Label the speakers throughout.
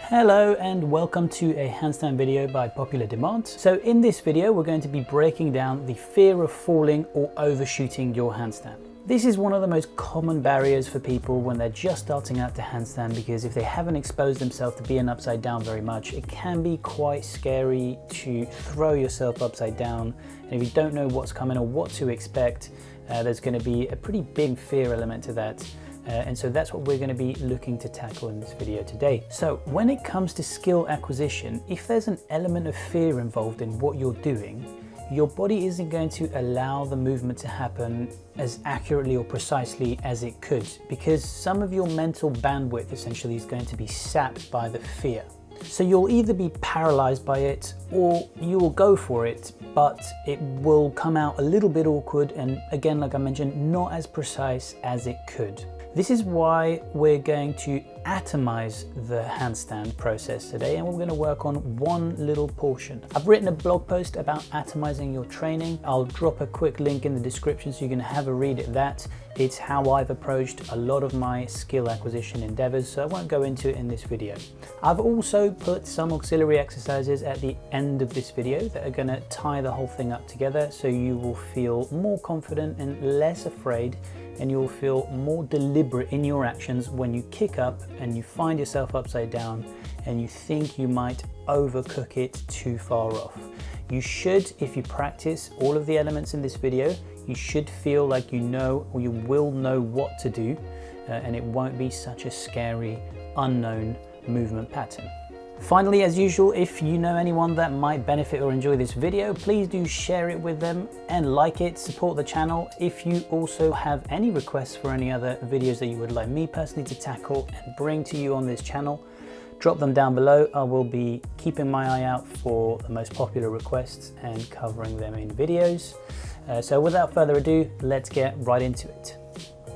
Speaker 1: Hello and welcome to a handstand video by popular demand. So in this video we're going to be breaking down the fear of falling or overshooting your handstand. This is one of the most common barriers for people when they're just starting out to handstand, because if they haven't exposed themselves to being upside down very much, it can be quite scary to throw yourself upside down. And if you don't know what's coming or what to expect, there's going to be a pretty big fear element to that. And so that's what we're going to be looking to tackle in this video today. So when it comes to skill acquisition, if there's an element of fear involved in what you're doing, your body isn't going to allow the movement to happen as accurately or precisely as it could, because some of your mental bandwidth essentially is going to be sapped by the fear. So you'll either be paralyzed by it or you will go for it, but it will come out a little bit awkward and, again, like I mentioned, not as precise as it could. This is why we're going to atomize the handstand process today, and we're going to work on one little portion. I've written a blog post about atomizing your training. I'll drop a quick link in the description so you can have a read at that. It's how I've approached a lot of my skill acquisition endeavors, so I won't go into it in this video. I've also put some auxiliary exercises at the end of this video that are going to tie the whole thing up together, so you will feel more confident and less afraid, and you'll feel more deliberate in your actions when you kick up and you find yourself upside down and you think you might overcook it too far off. You should, if you practice all of the elements in this video, you should feel like you know, or you will know what to do, and it won't be such a scary, unknown movement pattern. Finally, as usual, if you know anyone that might benefit or enjoy this video, please do share it with them and like it, support the channel. If you also have any requests for any other videos that you would like me personally to tackle and bring to you on this channel, drop them down below. I will be keeping my eye out for the most popular requests and covering them in videos. So without further ado, let's get right into it.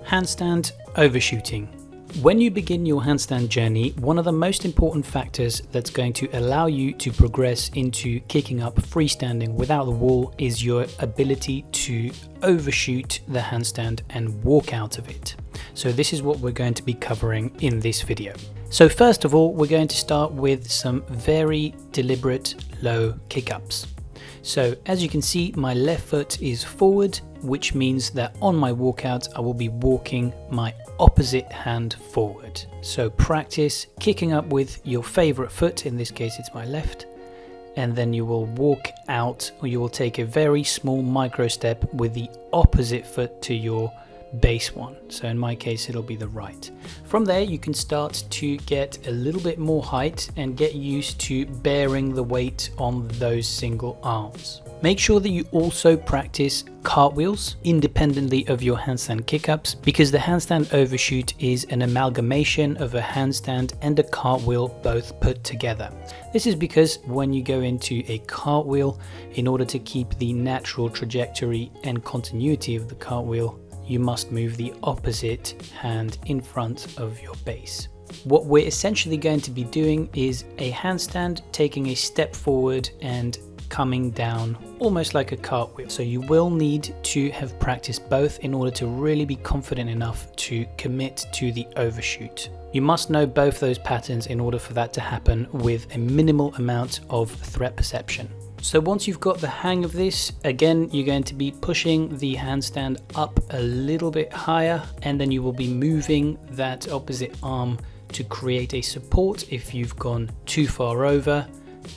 Speaker 1: Handstand overshooting. When you begin your handstand journey, one of the most important factors that's going to allow you to progress into kicking up freestanding without the wall is your ability to overshoot the handstand and walk out of it. So this is what we're going to be covering in this video. So first of all, we're going to start with some very deliberate low kick-ups. So as you can see, my left foot is forward, which means that on my walkout, I will be walking my opposite hand forward. So practice kicking up with your favorite foot, in this case it's my left, and then you will walk out, or you will take a very small micro step with the opposite foot to your base one. So in my case it'll be the right. From there you can start to get a little bit more height and get used to bearing the weight on those single arms. Make sure that you also practice cartwheels independently of your handstand kick-ups, because the handstand overshoot is an amalgamation of a handstand and a cartwheel both put together. This is because when you go into a cartwheel, in order to keep the natural trajectory and continuity of the cartwheel, you must move the opposite hand in front of your base. What we're essentially going to be doing is a handstand, taking a step forward and coming down almost like a cartwheel. So you will need to have practiced both in order to really be confident enough to commit to the overshoot. You must know both those patterns in order for that to happen with a minimal amount of threat perception. So once you've got the hang of this, again, you're going to be pushing the handstand up a little bit higher, and then you will be moving that opposite arm to create a support if you've gone too far over,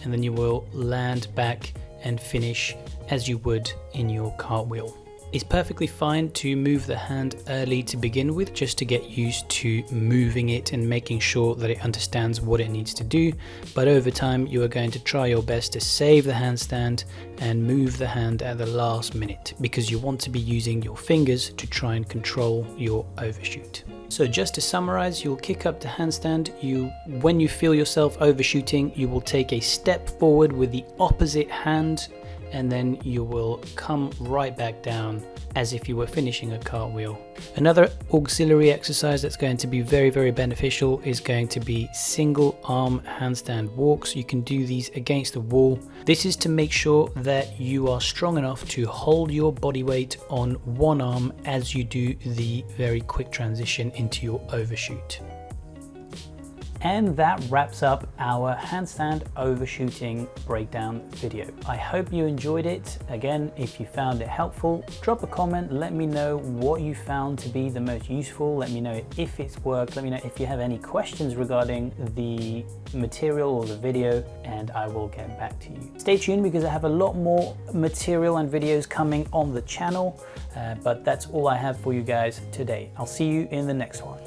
Speaker 1: and then you will land back and finish as you would in your cartwheel. It's perfectly fine to move the hand early to begin with, just to get used to moving it and making sure that it understands what it needs to do. But over time, you are going to try your best to save the handstand and move the hand at the last minute, because you want to be using your fingers to try and control your overshoot. So just to summarize, you'll kick up to handstand. When you feel yourself overshooting, you will take a step forward with the opposite hand, and then you will come right back down as if you were finishing a cartwheel. Another auxiliary exercise that's going to be very, very beneficial is going to be single arm handstand walks. You can do these against the wall. This is to make sure that you are strong enough to hold your body weight on one arm as you do the very quick transition into your overshoot. And that wraps up our handstand overshooting breakdown video. I hope you enjoyed it. Again, if you found it helpful, drop a comment, let me know what you found to be the most useful. Let me know if it's worked. Let me know if you have any questions regarding the material or the video, and I will get back to you. Stay tuned because I have a lot more material and videos coming on the channel, but that's all I have for you guys today. I'll see you in the next one.